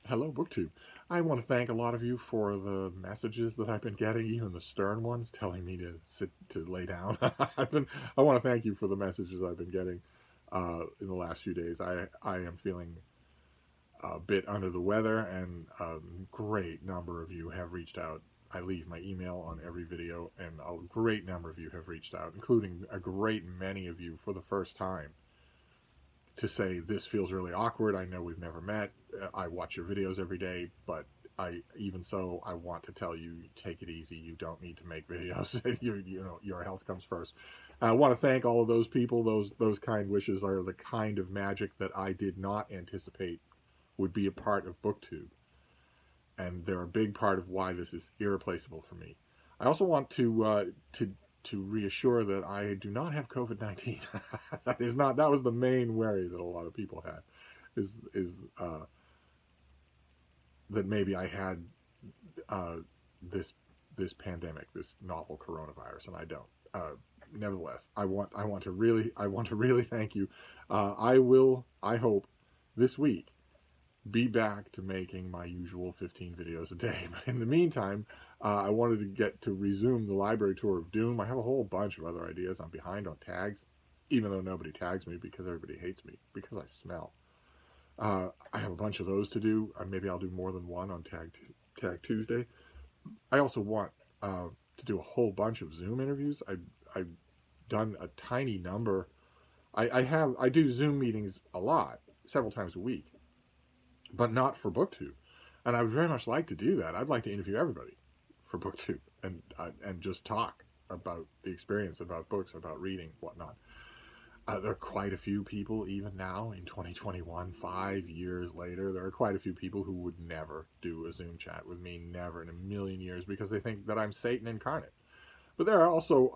Hello, BookTube. I want to thank a lot of you for the messages that I've been getting, even the stern ones telling me to lay down. I want to thank you for the messages I've been getting in the last few days. I am feeling a bit under the weather, and a great number of you have reached out. I leave my email on every video, and a great number of you have reached out, including a great many of you for the first time, to say this feels really awkward. I know we've never met. I watch your videos every day, but I want to tell you, take it easy. You don't need to make videos. Your health comes first. I want to thank all of those people. Those kind wishes are the kind of magic that I did not anticipate would be a part of BookTube, and they're a big part of why this is irreplaceable for me. I also want to reassure that I do not have COVID-19. That was the main worry that a lot of people had, is that maybe I had this pandemic, this novel coronavirus, and I don't. Nevertheless, I want to really thank you. I hope this week be back to making my usual 15 videos a day. But in the meantime, I wanted to get to resume the library tour of Doom. I have a whole bunch of other ideas. I'm behind on tags, even though nobody tags me because everybody hates me, because I smell. I have a bunch of those to do. Maybe I'll do more than one on Tag Tuesday. I also want to do a whole bunch of Zoom interviews. I've done a tiny number. I do Zoom meetings a lot, several times a week, but not for BookTube. And I would very much like to do that. I'd like to interview everybody for BookTube and just talk about the experience, about books, about reading, whatnot. There are quite a few people, even now in 2021, 5 years later, there are quite a few people who would never do a Zoom chat with me, never in a million years, because they think that I'm Satan incarnate. But there are also,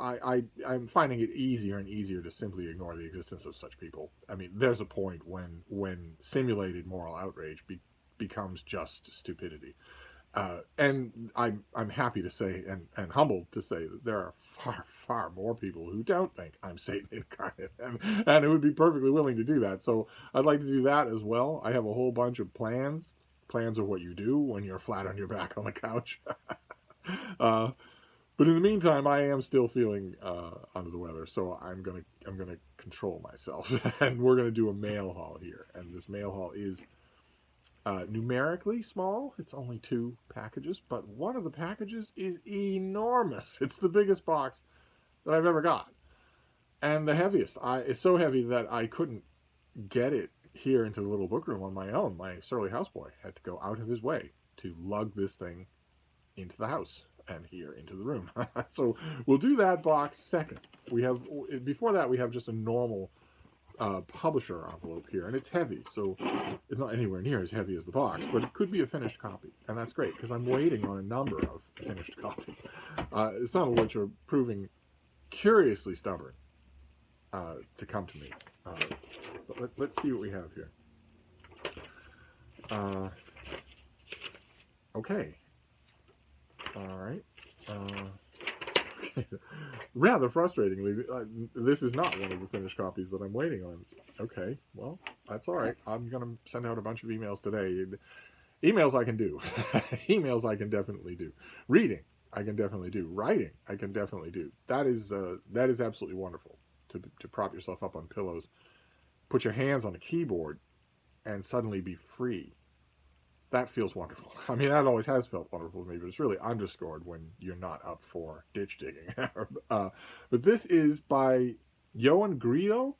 I'm finding it easier and easier to simply ignore the existence of such people. I mean, there's a point when simulated moral outrage becomes just stupidity. And I'm happy to say, and humbled to say, that there are far more people who don't think I'm Satan incarnate, and who would be perfectly willing to do that. So I'd like to do that as well. I have a whole bunch of plans. Plans are what you do when you're flat on your back on the couch. uh, but in the meantime, I am still feeling under the weather, so I'm gonna control myself, and we're gonna do a mail haul here. And this mail haul is numerically small. It's only 2 packages, but one of the packages is enormous. It's the biggest box that I've ever got, and the heaviest. It's so heavy that I couldn't get it here into the little book room on my own. My surly houseboy had to go out of his way to lug this thing into the house and here into the room. So we'll do that box second. Before that we have just a normal publisher envelope here, and it's heavy, so it's not anywhere near as heavy as the box, but it could be a finished copy, and that's great because I'm waiting on a number of finished copies, some of which are proving curiously stubborn to come to me. But let's see what we have here. Okay. All right. Rather frustratingly, this is not one of the finished copies that I'm waiting on. Okay, well, that's all right. I'm going to send out a bunch of emails today. Emails I can do. Emails I can definitely do. Reading I can definitely do. Writing I can definitely do. That is absolutely wonderful to prop yourself up on pillows, put your hands on a keyboard, and suddenly be free. That feels wonderful. I mean, that always has felt wonderful to me, but it's really underscored when you're not up for ditch digging. But this is by Johan Grillo.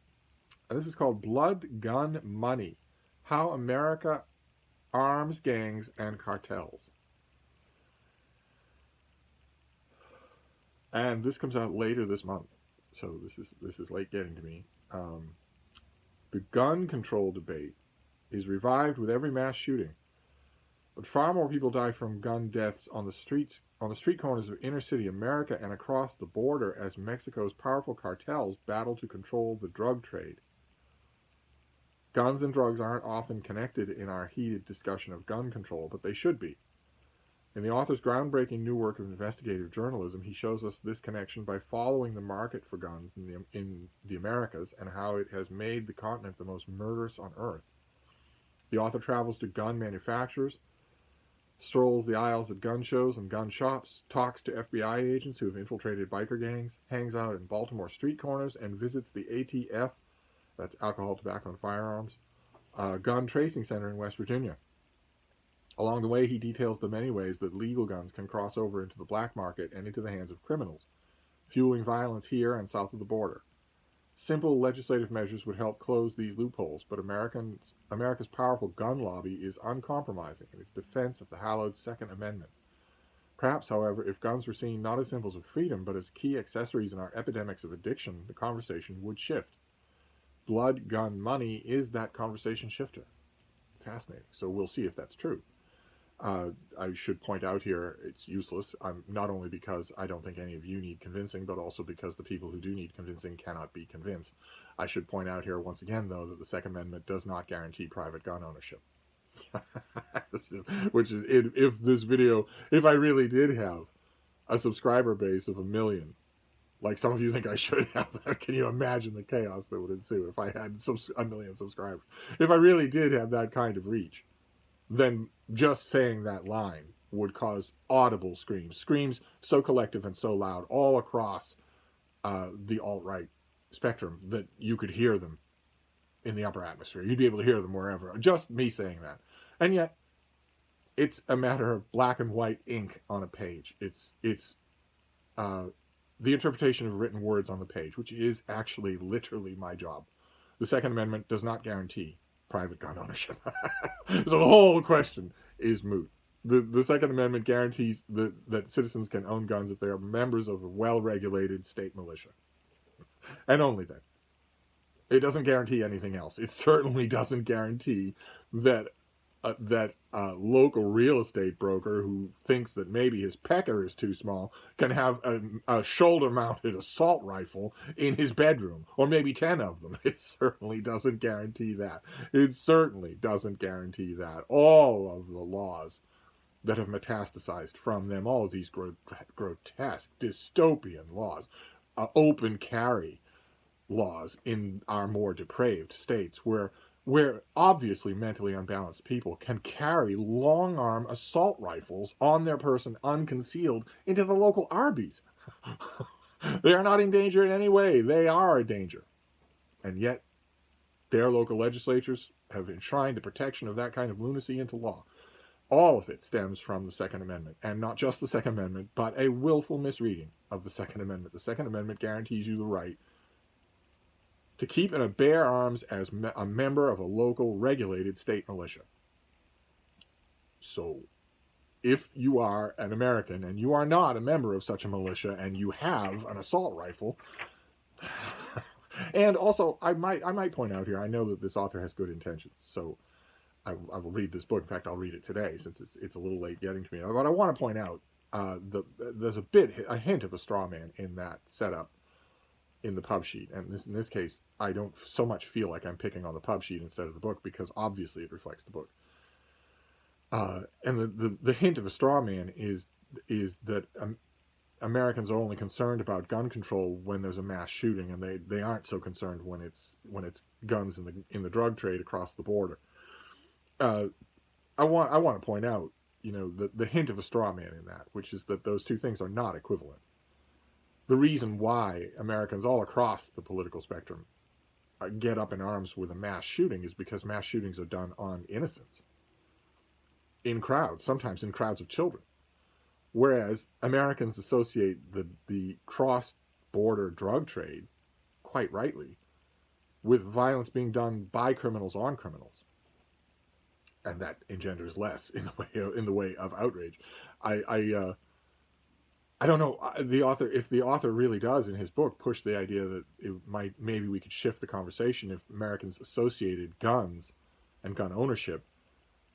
This is called Blood, Gun, Money: How America Arms Gangs and Cartels. And this comes out later this month, so this is late getting to me. The gun control debate is revived with every mass shooting. But far more people die from gun deaths on the street corners of inner city America and across the border as Mexico's powerful cartels battle to control the drug trade. Guns and drugs aren't often connected in our heated discussion of gun control, but they should be. In the author's groundbreaking new work of investigative journalism, he shows us this connection by following the market for guns in the Americas and how it has made the continent the most murderous on Earth. The author travels to gun manufacturers, strolls the aisles at gun shows and gun shops, talks to FBI agents who have infiltrated biker gangs, hangs out in Baltimore street corners, and visits the ATF, that's Alcohol, Tobacco, and Firearms, gun tracing center in West Virginia. Along the way, he details the many ways that legal guns can cross over into the black market and into the hands of criminals, fueling violence here and south of the border. Simple legislative measures would help close these loopholes, but America's powerful gun lobby is uncompromising in its defense of the hallowed Second Amendment. Perhaps, however, if guns were seen not as symbols of freedom, but as key accessories in our epidemics of addiction, the conversation would shift. Blood, gun, money is that conversation shifter. Fascinating. So we'll see if that's true. I should point out here, it's useless, not only because I don't think any of you need convincing, but also because the people who do need convincing cannot be convinced. I should point out here once again, though, that the Second Amendment does not guarantee private gun ownership. If I really did have a subscriber base of 1 million, like some of you think I should have, can you imagine the chaos that would ensue if I had 1 million subscribers? If I really did have that kind of reach, then just saying that line would cause audible screams so collective and so loud all across the alt-right spectrum that you could hear them in the upper atmosphere. You'd be able to hear them wherever. Just me saying that. And yet, it's a matter of black and white ink on a page. It's the interpretation of written words on the page, which is actually literally my job. The Second Amendment does not guarantee private gun ownership. So the whole question is moot. The Second Amendment guarantees that citizens can own guns if they are members of a well-regulated state militia. And only then. It doesn't guarantee anything else. It certainly doesn't guarantee that local real estate broker who thinks that maybe his pecker is too small can have a shoulder-mounted assault rifle in his bedroom, or maybe 10 of them. It certainly doesn't guarantee that. It certainly doesn't guarantee that. All of the laws that have metastasized from them, all of these grotesque, dystopian laws, open carry laws in our more depraved states, where obviously mentally unbalanced people can carry long-arm assault rifles on their person unconcealed into the local Arby's. They are not in danger in any way. They are a danger. And yet, their local legislatures have enshrined the protection of that kind of lunacy into law. All of it stems from the Second Amendment, and not just the Second Amendment, but a willful misreading of the Second Amendment. The Second Amendment guarantees you the right to keep and bear arms as a member of a local regulated state militia. So, if you are an American and you are not a member of such a militia and you have an assault rifle, and also I might point out here, I know that this author has good intentions, so I will read this book. In fact, I'll read it today since it's a little late getting to me. But I want to point out there's a hint of a straw man in that setup in the pub sheet, and in this case I don't so much feel like I'm picking on the pub sheet instead of the book, because obviously it reflects the book. And the hint of a straw man is that Americans are only concerned about gun control when there's a mass shooting, and they aren't so concerned when it's guns in the drug trade across the border. I want to point out, the hint of a straw man in that, which is that those two things are not equivalent. The reason why Americans all across the political spectrum get up in arms with a mass shooting is because mass shootings are done on innocents. In crowds, sometimes in crowds of children. Whereas Americans associate the cross-border drug trade, quite rightly, with violence being done by criminals on criminals. And that engenders less in the way of outrage. I don't know, if the author really does in his book push the idea that maybe we could shift the conversation if Americans associated guns and gun ownership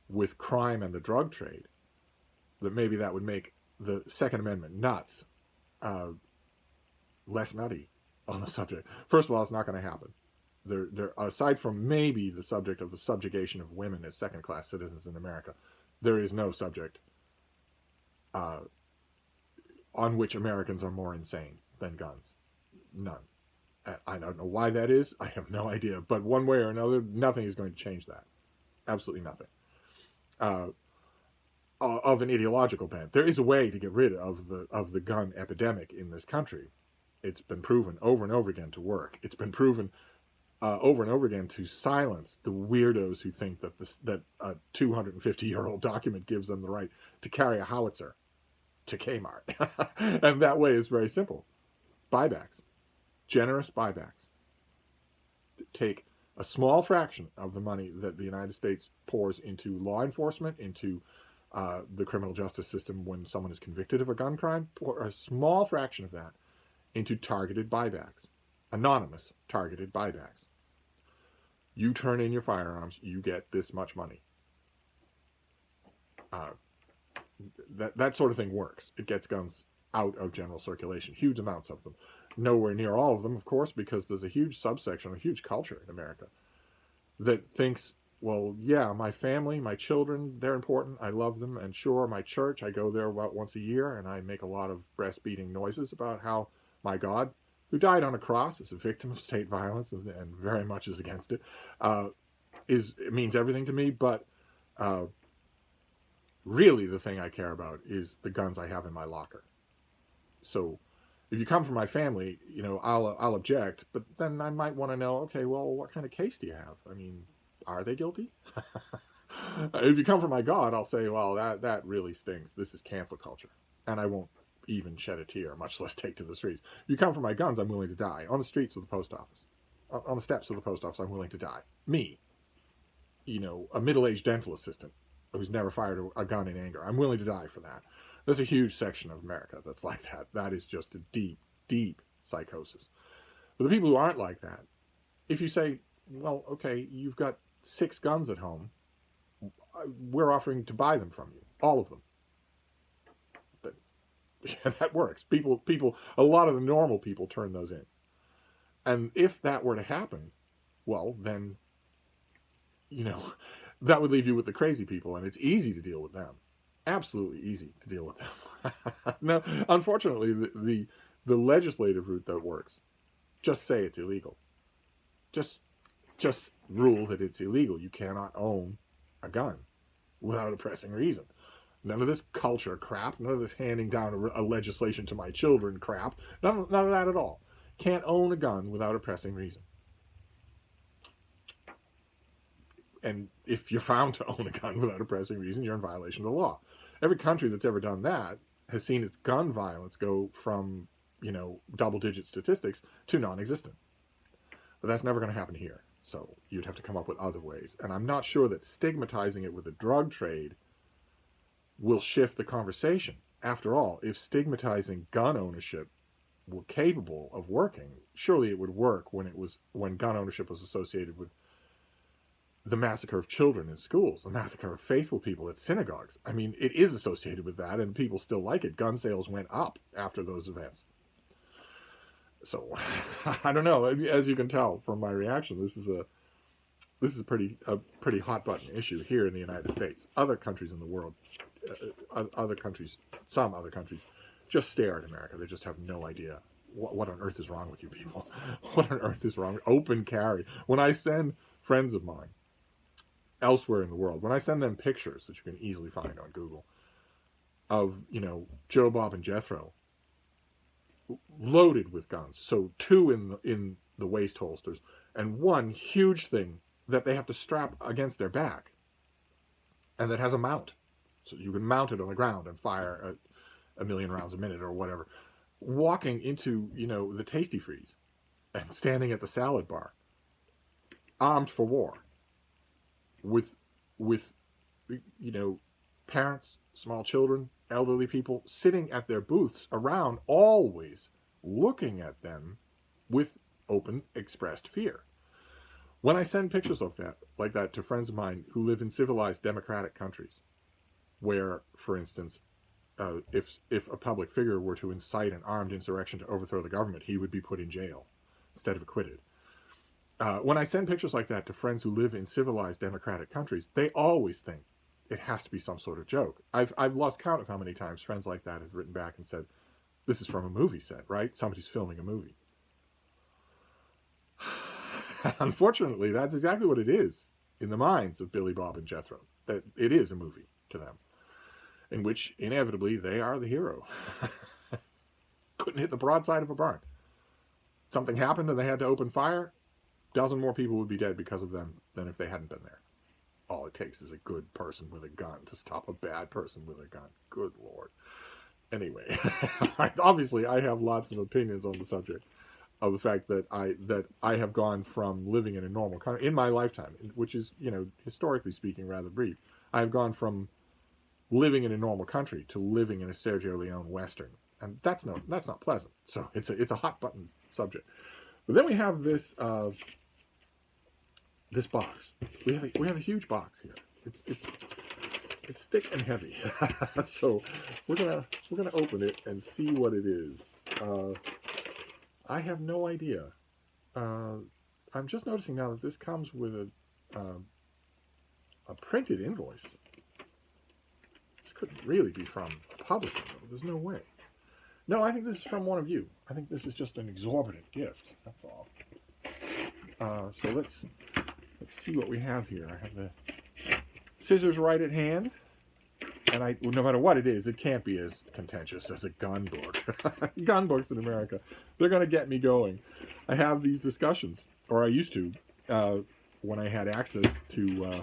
with crime and the drug trade, that maybe that would make the Second Amendment nuts less nutty on the subject. First of all, it's not going to happen. There, aside from maybe the subject of the subjugation of women as second-class citizens in America, there is no subject on which Americans are more insane than guns. None. I don't know why that is. I have no idea. But one way or another, nothing is going to change that. Absolutely nothing. Of an ideological bent. There is a way to get rid of the gun epidemic in this country. It's been proven over and over again to work. It's been proven over and over again to silence the weirdos who think that a 250-year-old document gives them the right to carry a howitzer to Kmart. And that way is very simple. Buybacks. Generous buybacks. Take a small fraction of the money that the United States pours into law enforcement, into the criminal justice system when someone is convicted of a gun crime, pour a small fraction of that into targeted buybacks. Anonymous targeted buybacks. You turn in your firearms, you get this much money. That sort of thing works. It gets guns out of general circulation, huge amounts of them. Nowhere near all of them, of course, because there's a huge subsection, a huge culture in America that thinks, well, yeah, my family, my children, they're important. I love them. And sure, my church, I go there about once a year and I make a lot of breast-beating noises about how my God, who died on a cross as a victim of state violence and very much is against it, it means everything to me. But really the thing I care about is the guns I have in my locker. So if you come from my family, you know, I'll object, but then I might want to know, okay, well, what kind of case do you have? I mean, are they guilty? If you come from my God, I'll say, well, that really stinks. This is cancel culture. And I won't even shed a tear, much less take to the streets. If you come from my guns, I'm willing to die. On the streets of the post office. On the steps of the post office, I'm willing to die. Me, you know, a middle-aged dental assistant who's never fired a gun in anger. I'm willing to die for that. There's a huge section of America that's like that. That is just a deep, deep psychosis. But the people who aren't like that, if you say, well, okay, you've got 6 guns at home, we're offering to buy them from you, all of them. But yeah, that works. People, a lot of the normal people turn those in. And if that were to happen, well, then, you know, that would leave you with the crazy people, and it's easy to deal with them. Absolutely easy to deal with them. Now, unfortunately, the legislative route that works, just say it's illegal. Just rule that it's illegal. You cannot own a gun without a pressing reason. None of this culture crap, none of this handing down a legislation to my children crap, none of that at all. Can't own a gun without a pressing reason. And if you're found to own a gun without a pressing reason, you're in violation of the law. Every country that's ever done that has seen its gun violence go from, you know, double-digit statistics to non-existent. But that's never going to happen here. So you'd have to come up with other ways. And I'm not sure that stigmatizing it with the drug trade will shift the conversation. After all, if stigmatizing gun ownership were capable of working, surely it would work when gun ownership was associated with the massacre of children in schools, the massacre of faithful people at synagogues. I mean, it is associated with that, and people still like it. Gun sales went up after those events. So, I don't know. As you can tell from my reaction, this is a pretty hot button issue here in the United States. Other countries in the world, some other countries, just stare at America. They just have no idea what on earth is wrong with you people. What on earth is wrong? Open carry. When I send friends of mine elsewhere in the world, when I send them pictures that you can easily find on Google of, you know, Joe, Bob, and Jethro loaded with guns, so 2 in the waist holsters and 1 huge thing that they have to strap against their back and that has a mount, so you can mount it on the ground and fire a million rounds a minute or whatever, walking into, you know, the Tasty Freeze and standing at the salad bar armed for war with you know, parents, small children, elderly people sitting at their booths around, always looking at them with open expressed fear. When I send pictures of that, like that, to friends of mine who live in civilized democratic countries, where, for instance, if a public figure were to incite an armed insurrection to overthrow the government, he would be put in jail instead of acquitted. When I send pictures like that to friends who live in civilized democratic countries, they always think it has to be some sort of joke. I've lost count of how many times friends like that have written back and said, this is from a movie set, right? Somebody's filming a movie. Unfortunately, that's exactly what it is. in the minds of Billy Bob and Jethro. That it is a movie to them, in which inevitably they are the hero. Couldn't hit the broadside of a barn. Something happened and they had to open fire. A dozen more people would be dead because of them than if they hadn't been there. All it takes is a good person with a gun to stop a bad person with a gun. Good Lord. Anyway, obviously I have lots of opinions on the subject of the fact that I have gone from living in a normal country in my lifetime, which is, historically speaking, rather brief. I have gone from living in a normal country to living in a Sergio Leone Western. And that's not pleasant. So it's a hot button subject. But then we have this this box. We have a huge box here. It's thick and heavy. So we're gonna open it and see what it is. I have no idea. I'm just noticing now that this comes with a printed invoice. This couldn't really be from a publisher, though. There's no way. No, I think this is from one of you. I think this is just an exorbitant gift. That's all. So let's see what we have here. I have the scissors right at hand, and no matter what it is, it can't be as contentious as a gun book. Gun books in America, they're going to get me going. I have these discussions, or I used to, when I had access to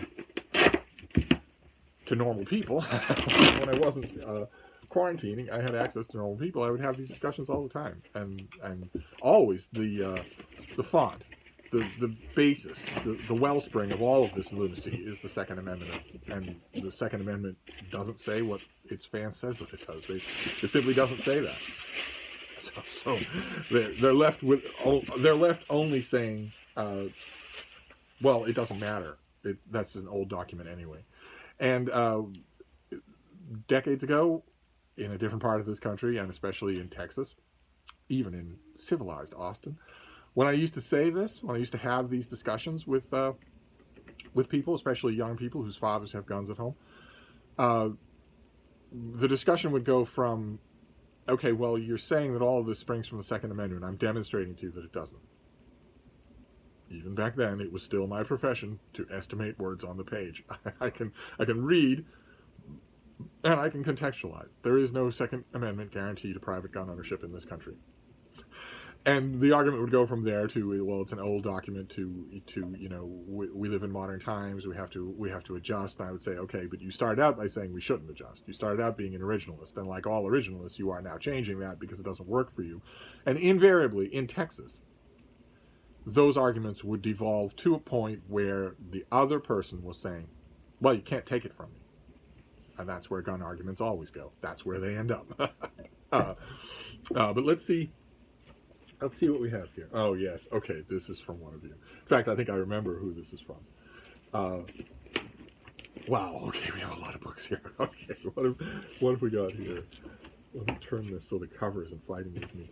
normal people. When I wasn't quarantining, I had access to normal people. I would have these discussions all the time, and always the font, the basis, the wellspring of all of this lunacy is the Second Amendment, and the Second Amendment doesn't say what its fans says that it does. It simply doesn't say that. So they're left only saying, well, it doesn't matter. That's an old document anyway, and decades ago, in a different part of this country, and especially in Texas, even in civilized Austin, when I used to say this, when I used to have these discussions with people, especially young people whose fathers have guns at home, the discussion would go from, okay, well, you're saying that all of this springs from the Second Amendment. I'm demonstrating to you that it doesn't. Even back then, it was still my profession to estimate words on the page. I can read, and I can contextualize. There is no Second Amendment guarantee to private gun ownership in this country. And the argument would go from there to, well, it's an old document, to we live in modern times, we have to adjust. And I would say, okay, but you started out by saying we shouldn't adjust. You started out being an originalist, and like all originalists, you are now changing that because it doesn't work for you. And invariably, in Texas, those arguments would devolve to a point where the other person was saying, well, you can't take it from me. And that's where gun arguments always go. That's where they end up. But let's see what we have here. Oh, yes. Okay, this is from one of you. In fact, I think I remember who this is from. Wow, okay, we have a lot of books here. Okay, what have we got here? Let me turn this so the cover isn't fighting with me.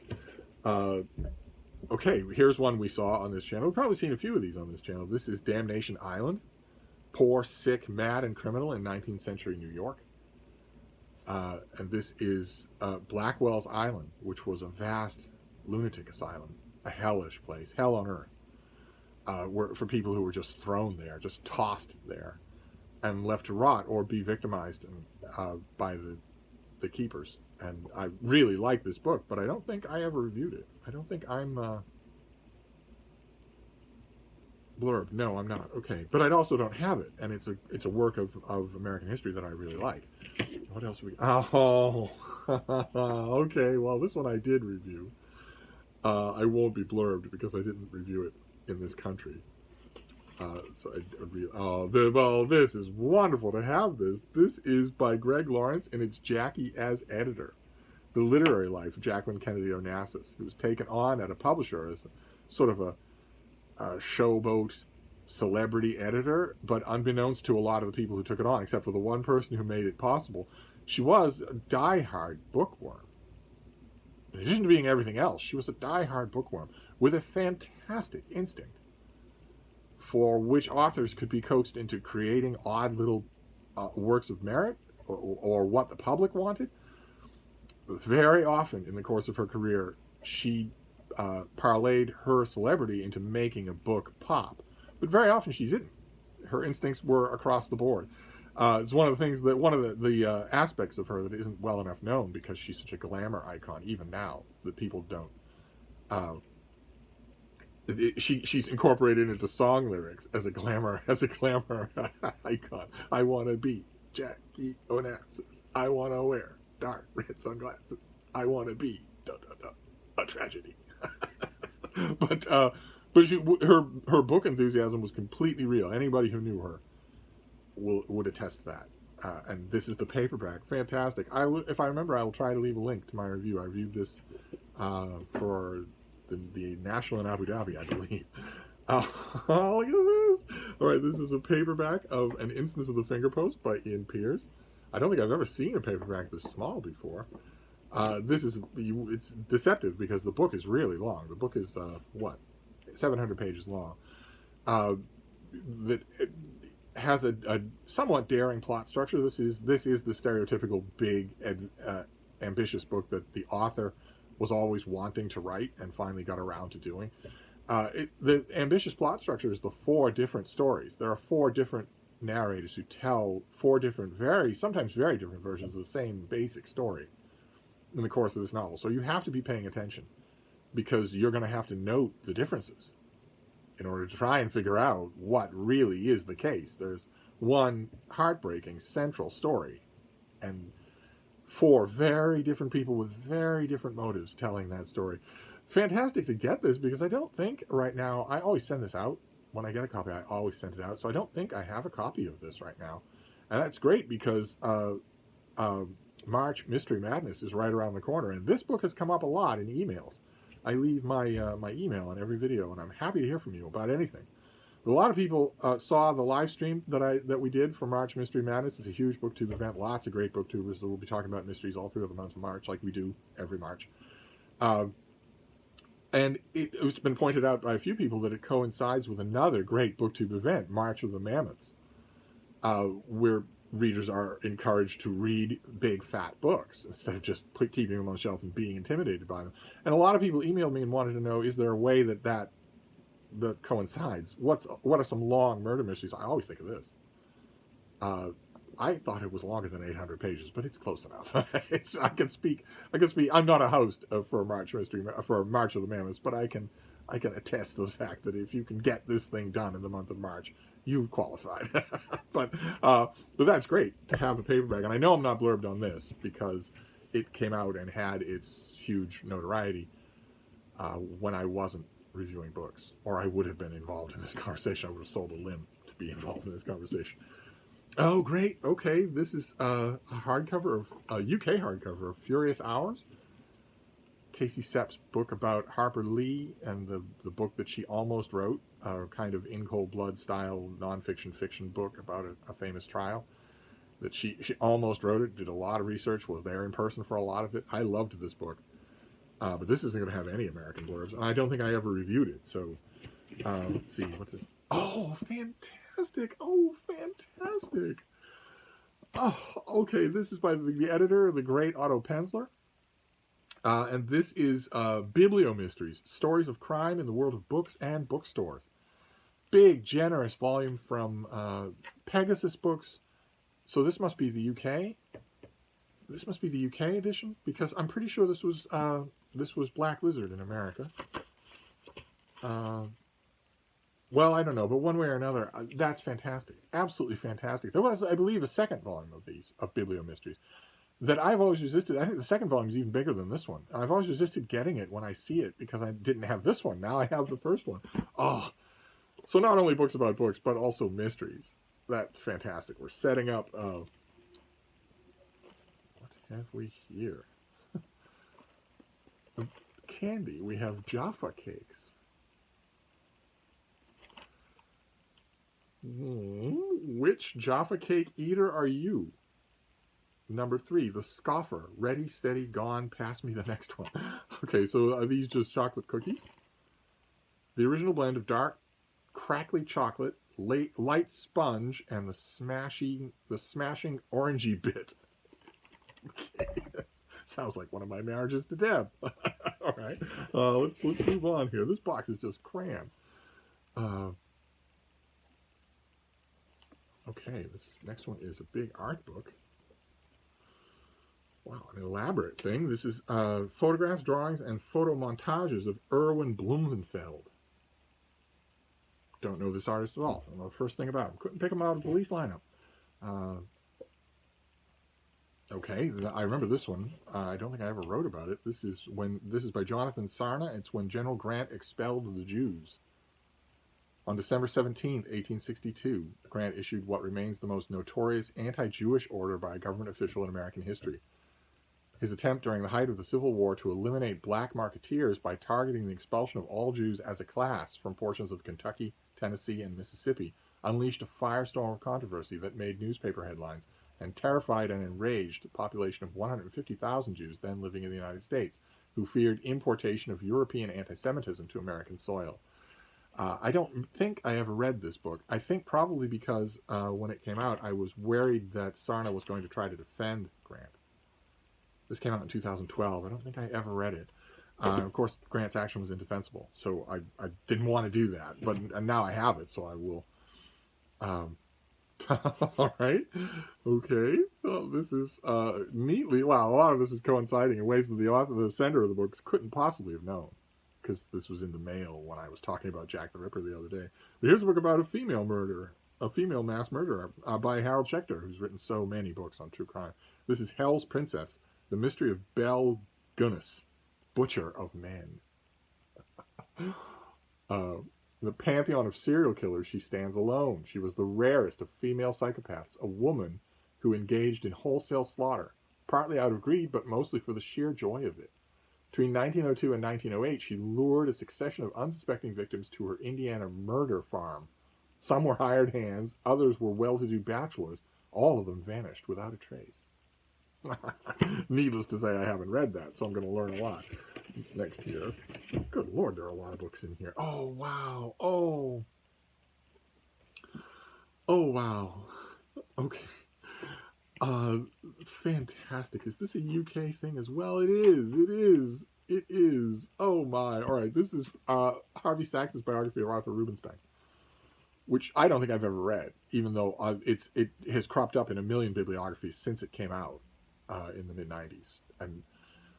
Okay, here's one we saw on this channel. We've probably seen a few of these on this channel. This is Damnation Island. Poor, sick, mad, and criminal in 19th century New York. And this is Blackwell's Island, which was a vast lunatic asylum, a hellish place, hell on earth, for people who were just thrown there, just tossed there, and left to rot or be victimized by the keepers. And I really like this book, but I don't think I ever reviewed it. I don't think I'm blurb. No, I'm not. Okay, but I also don't have it, and it's a work of American history that I really like. What else we? Oh, okay. Well, this one I did review. I won't be blurbed because I didn't review it in this country. Well, this is wonderful to have this. This is by Greg Lawrence, and it's Jackie as editor. The literary life of Jacqueline Kennedy Onassis, who was taken on at a publisher as sort of a showboat celebrity editor, but unbeknownst to a lot of the people who took it on, except for the one person who made it possible, she was a die-hard bookworm. In addition to being everything else, she was a die-hard bookworm with a fantastic instinct for which authors could be coaxed into creating odd little works of merit or what the public wanted. Very often in the course of her career, she parlayed her celebrity into making a book pop. But very often she didn't. her instincts were across the board. It's one of the things that one of the aspects of her that isn't well enough known because she's such a glamour icon even now that people don't. She's incorporated into song lyrics as a glamour icon. I want to be Jackie Onassis. I want to wear dark red sunglasses. I want to be a tragedy. but her book enthusiasm was completely real. Anybody who knew her would attest to that. And this is the paperback. Fantastic. If I remember, I will try to leave a link to my review. I reviewed this for the National in Abu Dhabi, I believe. Look at this. All right, this is a paperback of An Instance of the Finger Post by Ian Pierce. I don't think I've ever seen a paperback this small before. It's deceptive because the book is really long. The book is 700 pages long. That has a somewhat daring plot structure. This is the stereotypical big ambitious book that the author was always wanting to write and finally got around to doing. The ambitious plot structure is the 4 different stories. There are 4 different narrators who tell 4 different, sometimes very different versions of the same basic story in the course of this novel. So you have to be paying attention because you're going to have to note the differences in order to try and figure out what really is the case. There's one heartbreaking central story and 4 very different people with very different motives telling that story. Fantastic to get this because I don't think right now, I always send this out. When I get a copy, I always send it out. So I don't think I have a copy of this right now. And that's great because March Mystery Madness is right around the corner. And this book has come up a lot in emails. I leave my email on every video, and I'm happy to hear from you about anything. A lot of people saw the live stream that we did for March Mystery Madness. It's a huge booktube event. Lots of great booktubers that will be talking about mysteries all through the month of March, like we do every March. And it's been pointed out by a few people that it coincides with another great booktube event, March of the Mammoths, where readers are encouraged to read big, fat books instead of just keeping them on the shelf and being intimidated by them. And a lot of people emailed me and wanted to know, is there a way that coincides? What are some long murder mysteries? I always think of this. I thought it was longer than 800 pages, but it's close enough. I can speak. I'm not a host for March of the Mammoths, but I can attest to the fact that if you can get this thing done in the month of March, you've qualified. but that's great to have a paperback, and I know I'm not blurbed on this because it came out and had its huge notoriety when I wasn't reviewing books, or I would have been involved in this conversation. I would have sold a limb to be involved in this conversation. Oh, great. Okay, this is a hardcover a UK hardcover of Furious Hours. Casey Sepp's book about Harper Lee and the book that she almost wrote, a kind of in cold blood style nonfiction fiction book about a famous trial. That she almost wrote it, did a lot of research, was there in person for a lot of it. I loved this book. But this isn't going to have any American blurbs, and I don't think I ever reviewed it. So let's see, what's this? Oh, fantastic! Oh, fantastic! Oh, okay. This is by the editor, the great Otto Penzler, and this is Bibliomysteries: Stories of Crime in the World of Books and Bookstores. Big, generous volume from Pegasus Books. So this must be the UK. This must be the UK edition because I'm pretty sure this was Black Lizard in America. Well, I don't know, but one way or another, that's fantastic. Absolutely fantastic. There was, I believe, a second volume of Bibliomysteries that I've always resisted. I think the second volume is even bigger than this one. I've always resisted getting it when I see it because I didn't have this one. Now I have the first one. Oh, so not only books about books, but also mysteries. That's fantastic. We're setting up... what have we here? Candy. We have Jaffa cakes. Which Jaffa cake eater are you? Number 3, the scoffer. Ready, steady, gone. Pass me the next one. Okay, so are these just chocolate cookies? The original blend of dark, crackly chocolate, light sponge, and the smashing orangey bit. Okay. Sounds like one of my marriages to Deb. All right, let's move on here. This box is just crammed. Okay, this next one is a big art book. Wow, an elaborate thing. This is photographs, drawings, and photo montages of Erwin Blumenfeld. Don't know this artist at all. Don't know the first thing about him. Couldn't pick him out of the police lineup. Okay, I remember this one. I don't think I ever wrote about it. This is by Jonathan Sarna. It's when General Grant expelled the Jews. On December 17th, 1862, Grant issued what remains the most notorious anti-Jewish order by a government official in American history. His attempt during the height of the Civil War to eliminate black marketeers by targeting the expulsion of all Jews as a class from portions of Kentucky, Tennessee, and Mississippi unleashed a firestorm of controversy that made newspaper headlines and terrified and enraged the population of 150,000 Jews then living in the United States, who feared importation of European anti-Semitism to American soil. I don't think I ever read this book. I think probably because when it came out, I was worried that Sarna was going to try to defend Grant. This came out in 2012. I don't think I ever read it. Of course, Grant's action was indefensible, so I didn't want to do that. But now I have it, so I will. All right. Okay. Well, this is neatly. Wow, a lot of this is coinciding in ways that the sender of the books couldn't possibly have known, because this was in the mail when I was talking about Jack the Ripper the other day. But here's a book about a female mass murderer by Harold Schechter, who's written so many books on true crime. This is Hell's Princess, The Mystery of Belle Gunness, Butcher of Men. The pantheon of serial killers, she stands alone. She was the rarest of female psychopaths, a woman who engaged in wholesale slaughter, partly out of greed, but mostly for the sheer joy of it. Between 1902 and 1908, she lured a succession of unsuspecting victims to her Indiana murder farm. Some were hired hands, others were well-to-do bachelors. All of them vanished without a trace. Needless to say, I haven't read that, so I'm going to learn a lot. It's next here. Good Lord, there are a lot of books in here. Oh, wow. Oh, wow. Okay. Fantastic. Is this a UK thing as well? It is. Oh, my. All right, this is Harvey Sachs's biography of Arthur Rubinstein, which I don't think I've ever read, even though it has cropped up in a million bibliographies since it came out in the mid-90s. And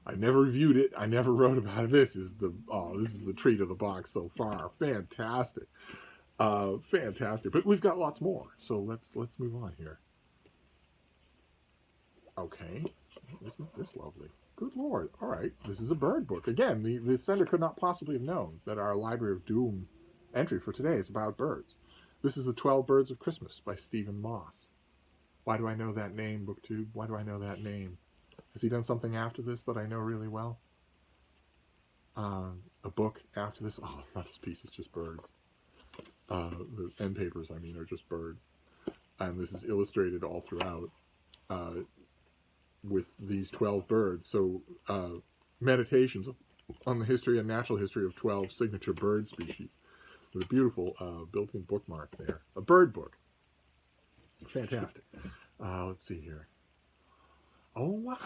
I never reviewed it. I never wrote about it. This is the treat of the box so far. Fantastic. Fantastic. But we've got lots more. So let's move on here. Okay. Isn't this lovely? Good Lord. All right. This is a bird book. Again, the sender could not possibly have known that our Library of Doom entry for today is about birds. This is The 12 Birds of Christmas by Stephen Moss. Why do I know that name, BookTube? Why do I know that name? Has he done something after this that I know really well? A book after this? Oh, the frontispiece is just birds. The end papers, I mean, are just birds. And this is illustrated all throughout with these 12 birds. So meditations on the history and natural history of 12 signature bird species. With a beautiful built-in bookmark there. A bird book. Fantastic. Let's see here. Oh, wow.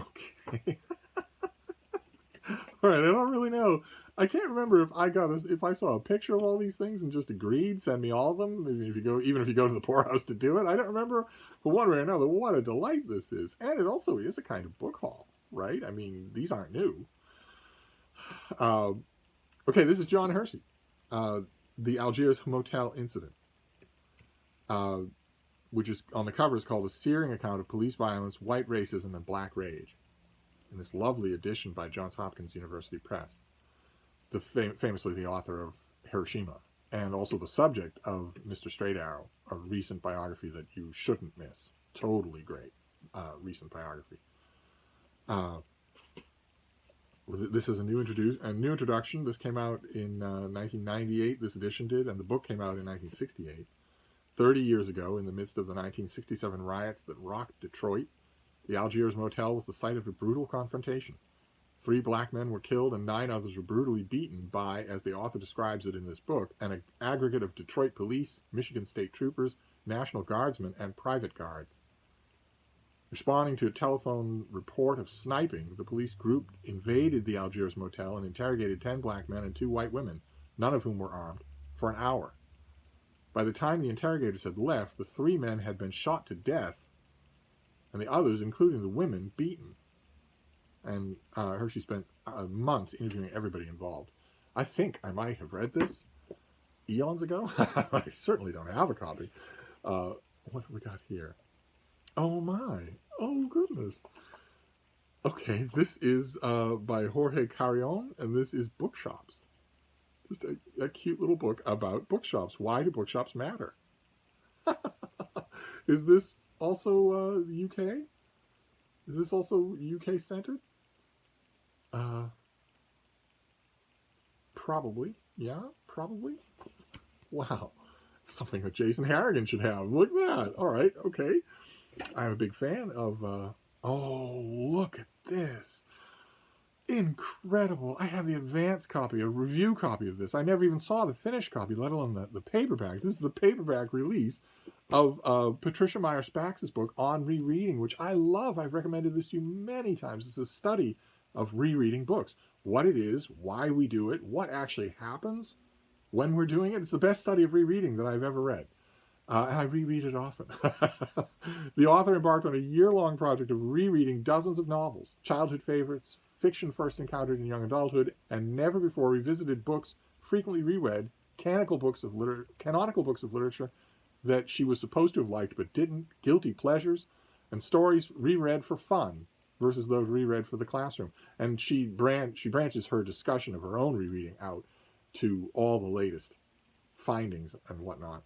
Okay. All right, I don't really know. I can't remember if I saw a picture of all these things and just agreed, send me all of them, even if you go to the poorhouse to do it. I don't remember, but one way or another, what a delight this is. And it also is a kind of book haul, right? I mean, these aren't new. Okay, this is John Hersey. The Algiers Motel Incident, which is on the cover is called A Searing Account of Police Violence, White Racism, and Black Rage, in this lovely edition by Johns Hopkins University Press. Famously the author of Hiroshima, and also the subject of Mr. Straight Arrow, a recent biography that you shouldn't miss. Totally great recent biography. This is a new introduction. This came out in 1998, this edition did, and the book came out in 1968. 30 years ago, in the midst of the 1967 riots that rocked Detroit, the Algiers Motel was the site of a brutal confrontation. 3 black men were killed and 9 others were brutally beaten by, as the author describes it in this book, an aggregate of Detroit police, Michigan State troopers, National Guardsmen, and private guards. Responding to a telephone report of sniping, the police group invaded the Algiers Motel and interrogated 10 black men and 2 white women, none of whom were armed, for an hour. By the time the interrogators had left, the 3 men had been shot to death, and the others, including the women, beaten. And Hershey spent months interviewing everybody involved. I think I might have read this eons ago. I certainly don't have a copy. What have we got here? Oh my! Oh goodness! Okay, this is by Jorge Carrion, and this is Bookshops. Just a cute little book about bookshops. Why do bookshops matter? Is this also UK? Is this also UK centered? Probably. Yeah, probably. Wow. Something that Jason Harrigan should have. Look at that. All right, okay. I'm a big fan of... oh, look at this. Incredible. I have the advanced copy, a review copy of this. I never even saw the finished copy, let alone the paperback. This is the paperback release of Patricia Meyer-Spax's book on rereading, which I love. I've recommended this to you many times. It's a study of rereading books. What it is, why we do it, what actually happens when we're doing it. It's the best study of rereading that I've ever read. And I reread it often. The author embarked on a year-long project of rereading dozens of novels, childhood favorites, fiction first encountered in young adulthood, and never before revisited books frequently reread, canonical books of literature that she was supposed to have liked but didn't, guilty pleasures, and stories reread for fun versus those reread for the classroom. And she branches her discussion of her own rereading out to all the latest findings and whatnot.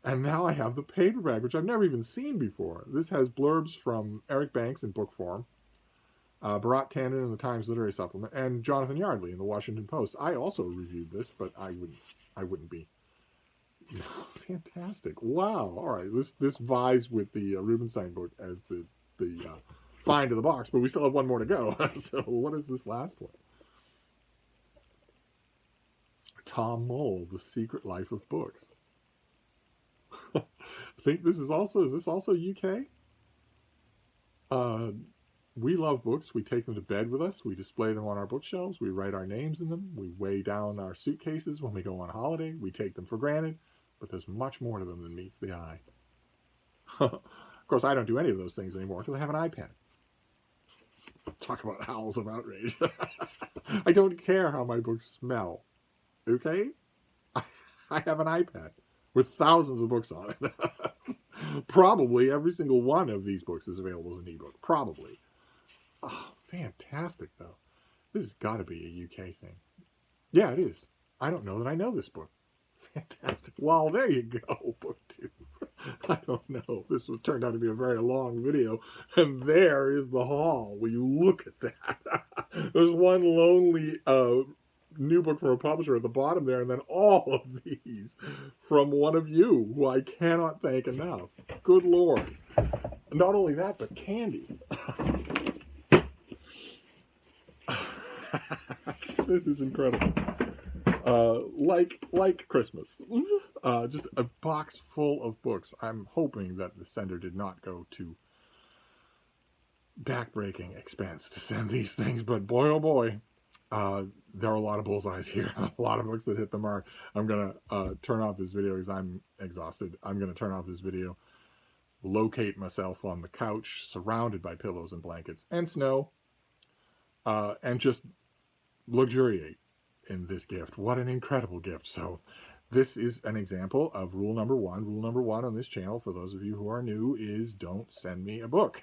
And now I have the paperback, which I've never even seen before. This has blurbs from Eric Banks in book form, Bharat Tandon in the Times Literary Supplement, and Jonathan Yardley in the Washington Post. I also reviewed this, but I wouldn't be. No, fantastic! Wow. All right, this vies with the Rubenstein book as the find of the box, but we still have one more to go. So what is this last one? Tom Mole, The Secret Life of Books. I think this is this also UK? We love books. We take them to bed with us. We display them on our bookshelves. We write our names in them. We weigh down our suitcases when we go on holiday. We take them for granted, but there's much more to them than meets the eye. Of course, I don't do any of those things anymore because I have an iPad. Talk about howls of outrage. I don't care how my books smell. Okay? I have an iPad with thousands of books on it. Probably every single one of these books is available as an ebook. Probably. Oh, fantastic, though. This has got to be a UK thing. Yeah, it is. I don't know that I know this book. Fantastic. Well, there you go, book 2. I don't know. This turned out to be a very long video. And there is the haul. Will you look at that? There's one lonely new book from a publisher at the bottom there, and then all of these from one of you, who I cannot thank enough. Good Lord. Not only that, but candy. This is incredible. Like Christmas. Just a box full of books. I'm hoping that the sender did not go to backbreaking expense to send these things, but boy oh boy, there are a lot of bullseyes here. A lot of books that hit the mark. I'm gonna turn off this video because I'm exhausted. I'm gonna turn off this video, locate myself on the couch surrounded by pillows and blankets and snow, and just luxuriate in this gift. What an incredible gift. So this is an example of rule number 1. Rule number 1 on this channel, for those of you who are new, is don't send me a book.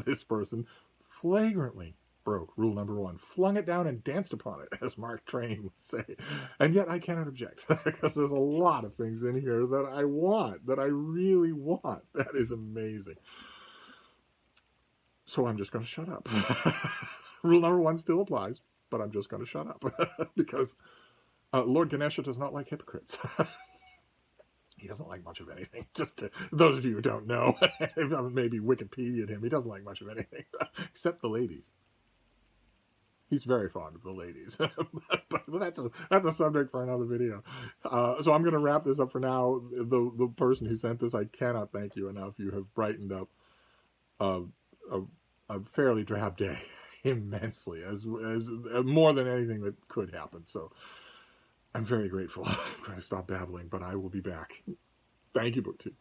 This person flagrantly broke rule number 1, flung it down and danced upon it, as Mark Twain would say. And yet I cannot object, because there's a lot of things in here that I want, that I really want. That is amazing. So I'm just going to shut up. Rule number 1 still applies, but I'm just going to shut up, because Lord Ganesha does not like hypocrites. He doesn't like much of anything. Just to those of you who don't know, maybe Wikipedia'd him. He doesn't like much of anything, except the ladies. He's very fond of the ladies. But that's a subject for another video. So I'm going to wrap this up for now. The person who sent this, I cannot thank you enough. You have brightened up a fairly drab day immensely, as more than anything that could happen. So I'm very grateful. I'm going to stop babbling, but I will be back. Thank you, BookTube.